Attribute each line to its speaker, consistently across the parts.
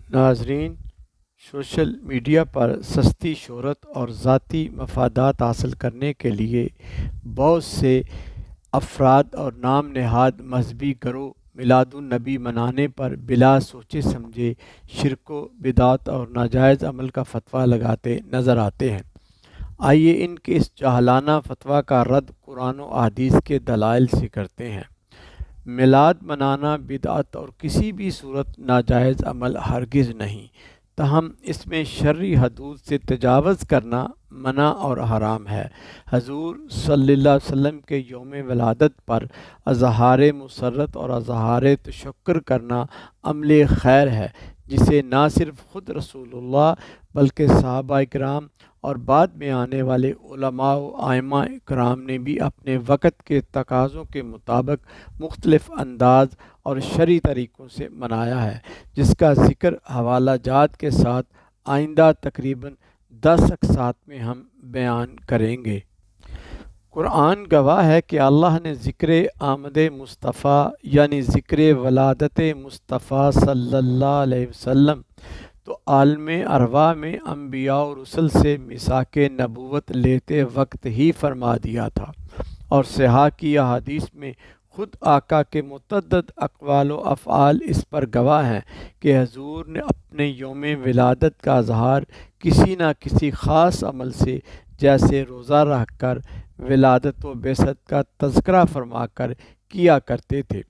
Speaker 1: ناظرین، social media پر سستی شہرت اور ذاتی مفادات حاصل کرنے کے لیے بہت سے افراد اور نام نہاد مذہبی گروہ میلاد النبی منانے پر بلا سوچے سمجھے شرک و بدعت اور ناجائز عمل کا فتویٰ لگاتے نظر آتے ہیں۔ آئیے ان کے اس جاہلانہ فتویٰ کا رد قرآن و احادیث کے دلائل سے کرتے ہیں۔ میلاد منانا بدعت اور کسی بھی صورت ناجائز عمل ہرگز نہیں، تاہم اس میں شرعی حدود سے تجاوز کرنا منع اور حرام ہے۔ حضور صلی اللہ علیہ وسلم کے یوم ولادت پر اظہار مسرت اور اظہار تشکر کرنا عمل خیر ہے، جسے نہ صرف خود رسول اللہ بلکہ صحابہ کرام اور بعد میں آنے والے علماء و ائمہ کرام نے بھی اپنے وقت کے تقاضوں کے مطابق مختلف انداز اور شرعی طریقوں سے منایا ہے، جس کا ذکر حوالہ جات کے ساتھ آئندہ تقریباً 10 اقساط میں ہم بیان کریں گے۔ قرآن گواہ ہے کہ اللہ نے ذکر آمد مصطفیٰ یعنی ذکر ولادت مصطفیٰ صلی اللہ علیہ وسلم تو عالم ارواح میں انبیاء و رسل سے میثاق نبوت لیتے وقت ہی فرما دیا تھا، اور صحاح کی احادیث میں خود آقا کے متعدد اقوال و افعال اس پر گواہ ہیں کہ حضور نے اپنے یوم ولادت کا اظہار کسی نہ کسی خاص عمل سے، جیسے روزہ رکھ کر، ولادت و بعثت کا تذکرہ فرما کر کیا کرتے تھے،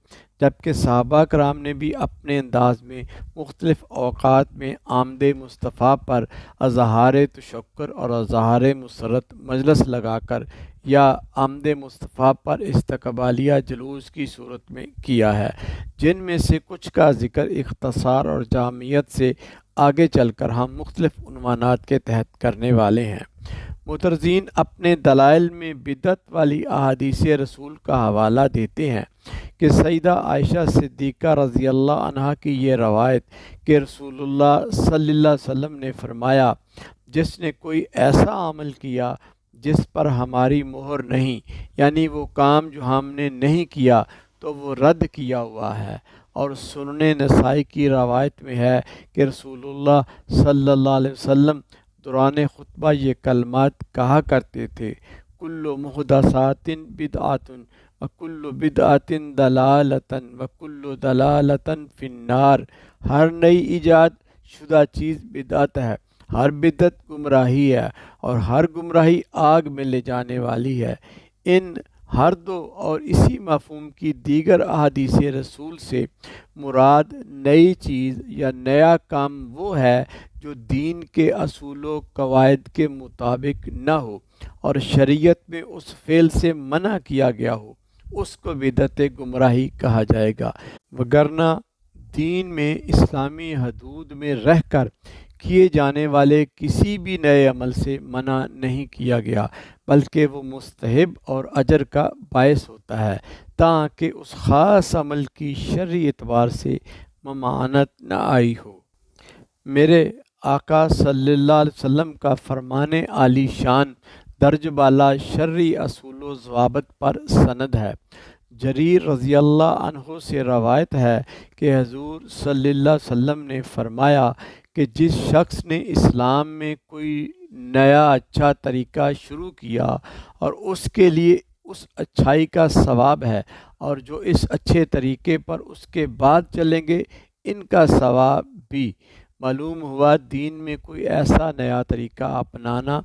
Speaker 1: جبکہ صحابہ کرام نے بھی اپنے انداز میں مختلف اوقات میں آمد مصطفیٰ پر اظہار تشکر اور اظہار مسرت مجلس لگا کر یا آمد مصطفیٰ پر استقبالیہ جلوس کی صورت میں کیا ہے، جن میں سے کچھ کا ذکر اختصار اور جامعیت سے آگے چل کر ہم مختلف عنوانات کے تحت کرنے والے ہیں۔ مترجین اپنے دلائل میں بدعت والی احادیث رسول کا حوالہ دیتے ہیں کہ سیدہ عائشہ صدیقہ رضی اللہ عنہا کی یہ روایت کہ رسول اللہ صلی اللہ علیہ وسلم نے فرمایا، جس نے کوئی ایسا عمل کیا جس پر ہماری مہر نہیں، یعنی وہ کام جو ہم نے نہیں کیا تو وہ رد کیا ہوا ہے۔ اور سنن نسائی کی روایت میں ہے کہ رسول اللہ صلی اللہ علیہ وسلم دوران خطبہ یہ کلمات کہا کرتے تھے: کل محدثات بدعۃ وکل بدعۃ ضلالۃ وکل ضلالۃ فی النار۔ ہر نئی ایجاد شدہ چیز بدعت ہے، ہر بدعت گمراہی ہے، اور ہر گمراہی آگ میں لے جانے والی ہے۔ ان ہر دو اور اسی مفہوم کی دیگر احادیث رسول سے مراد نئی چیز یا نیا کام وہ ہے جو دین کے اصول و قواعد کے مطابق نہ ہو اور شریعت میں اس فعل سے منع کیا گیا ہو، اس کو بدعت گمراہی کہا جائے گا، وگرنہ دین میں اسلامی حدود میں رہ کر کیے جانے والے کسی بھی نئے عمل سے منع نہیں کیا گیا، بلکہ وہ مستحب اور اجر کا باعث ہوتا ہے، تاکہ اس خاص عمل کی شرعی اعتبار سے ممانعت نہ آئی ہو۔ میرے آقا صلی اللہ علیہ وسلم کا فرمان عالی شان درج بالا شرعی اصول و ضوابط پر سند ہے۔ جریر رضی اللہ عنہ سے روایت ہے کہ حضور صلی اللہ علیہ وسلم نے فرمایا کہ جس شخص نے اسلام میں کوئی نیا اچھا طریقہ شروع کیا اور اس کے لیے اس اچھائی کا ثواب ہے، اور جو اس اچھے طریقے پر اس کے بعد چلیں گے ان کا ثواب بھی۔ معلوم ہوا دین میں کوئی ایسا نیا طریقہ اپنانا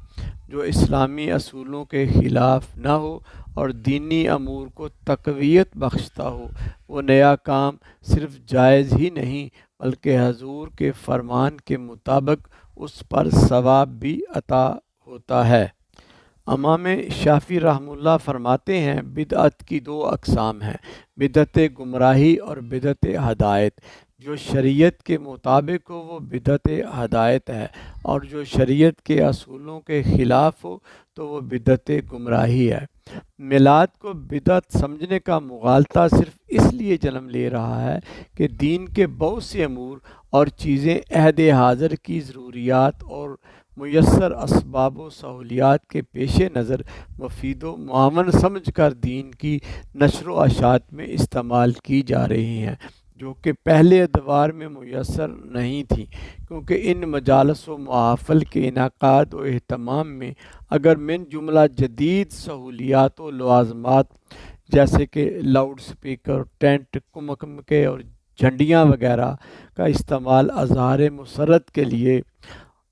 Speaker 1: جو اسلامی اصولوں کے خلاف نہ ہو اور دینی امور کو تقویت بخشتا ہو، وہ نیا کام صرف جائز ہی نہیں بلکہ حضور کے فرمان کے مطابق اس پر ثواب بھی عطا ہوتا ہے۔ امام شافعی رحمہ اللہ فرماتے ہیں بدعت کی 2 اقسام ہیں: بدعت گمراہی اور بدعت ہدایت۔ جو شریعت کے مطابق ہو وہ بدعت ہدایت ہے، اور جو شریعت کے اصولوں کے خلاف ہو تو وہ بدعت گمراہی ہے۔ میلاد کو بدعت سمجھنے کا مغالطہ صرف اس لیے جنم لے رہا ہے کہ دین کے بہت سے امور اور چیزیں عہد حاضر کی ضروریات اور میسر اسباب و سہولیات کے پیش نظر مفید و معاون سمجھ کر دین کی نشر و اشاعت میں استعمال کی جا رہی ہیں، جو کہ پہلے ادوار میں میسر نہیں تھیں، کیونکہ ان مجالس و محافل کے انعقاد و اہتمام میں اگر من جملہ جدید سہولیات و لوازمات جیسے کہ لاؤڈ سپیکر، ٹینٹ، کمکمکے اور جھنڈیاں وغیرہ کا استعمال اظہار مسرت کے لیے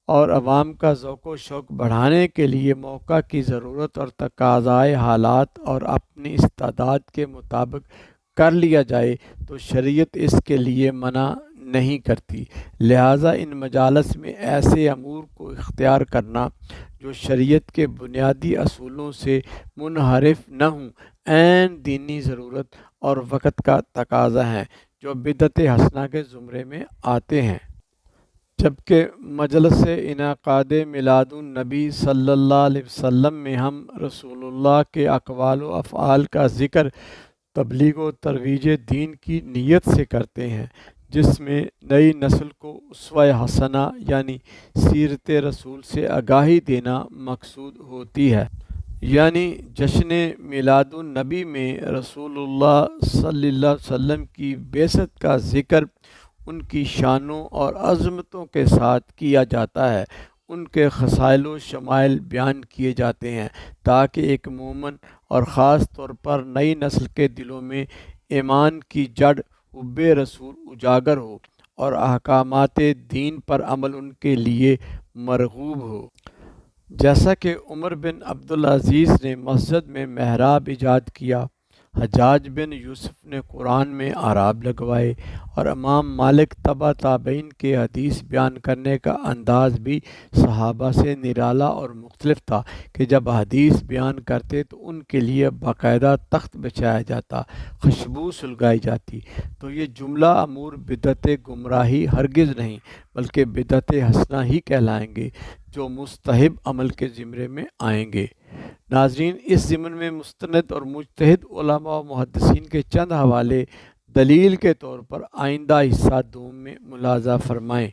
Speaker 1: اور عوام کا ذوق و شوق بڑھانے کے لیے موقع کی ضرورت اور تقاضائے حالات اور اپنی استعداد کے مطابق کر لیا جائے تو شریعت اس کے لیے منع نہیں کرتی۔ لہٰذا ان مجالس میں ایسے امور کو اختیار کرنا جو شریعت کے بنیادی اصولوں سے منحرف نہ ہوں عین دینی ضرورت اور وقت کا تقاضا ہیں، جو بدعت حسنہ کے زمرے میں آتے ہیں۔ جبکہ مجلس انعقاد میلاد النبی صلی اللہ علیہ وسلم میں ہم رسول اللہ کے اقوال و افعال کا ذکر تبلیغ و ترویج دین کی نیت سے کرتے ہیں، جس میں نئی نسل کو اسوہ حسنہ یعنی سیرت رسول سے آگاہی دینا مقصود ہوتی ہے۔ یعنی جشن میلاد النبی میں رسول اللہ صلی اللہ علیہ وسلم کی بعثت کا ذکر ان کی شانوں اور عظمتوں کے ساتھ کیا جاتا ہے، ان کے خصائل و شمائل بیان کیے جاتے ہیں تاکہ ایک مومن اور خاص طور پر نئی نسل کے دلوں میں ایمان کی جڑ حب رسول اجاگر ہو اور احکامات دین پر عمل ان کے لیے مرغوب ہو۔ جیسا کہ عمر بن عبدالعزیز نے مسجد میں محراب ایجاد کیا، حجاج بن یوسف نے قرآن میں اعراب لگوائے، اور امام مالک تبع تابعین کے حدیث بیان کرنے کا انداز بھی صحابہ سے نرالا اور مختلف تھا کہ جب حدیث بیان کرتے تو ان کے لیے باقاعدہ تخت بچھایا جاتا، خوشبو سلگائی جاتی۔ تو یہ جملہ امور بدعت گمراہی ہرگز نہیں بلکہ بدعت حسنہ ہی کہلائیں گے، جو مستحب عمل کے زمرے میں آئیں گے۔ ناظرین، اس ضمن میں مستند اور مجتہد علماء و محدثین کے چند حوالے دلیل کے طور پر آئندہ حصہ دوم میں ملاحظہ فرمائیں۔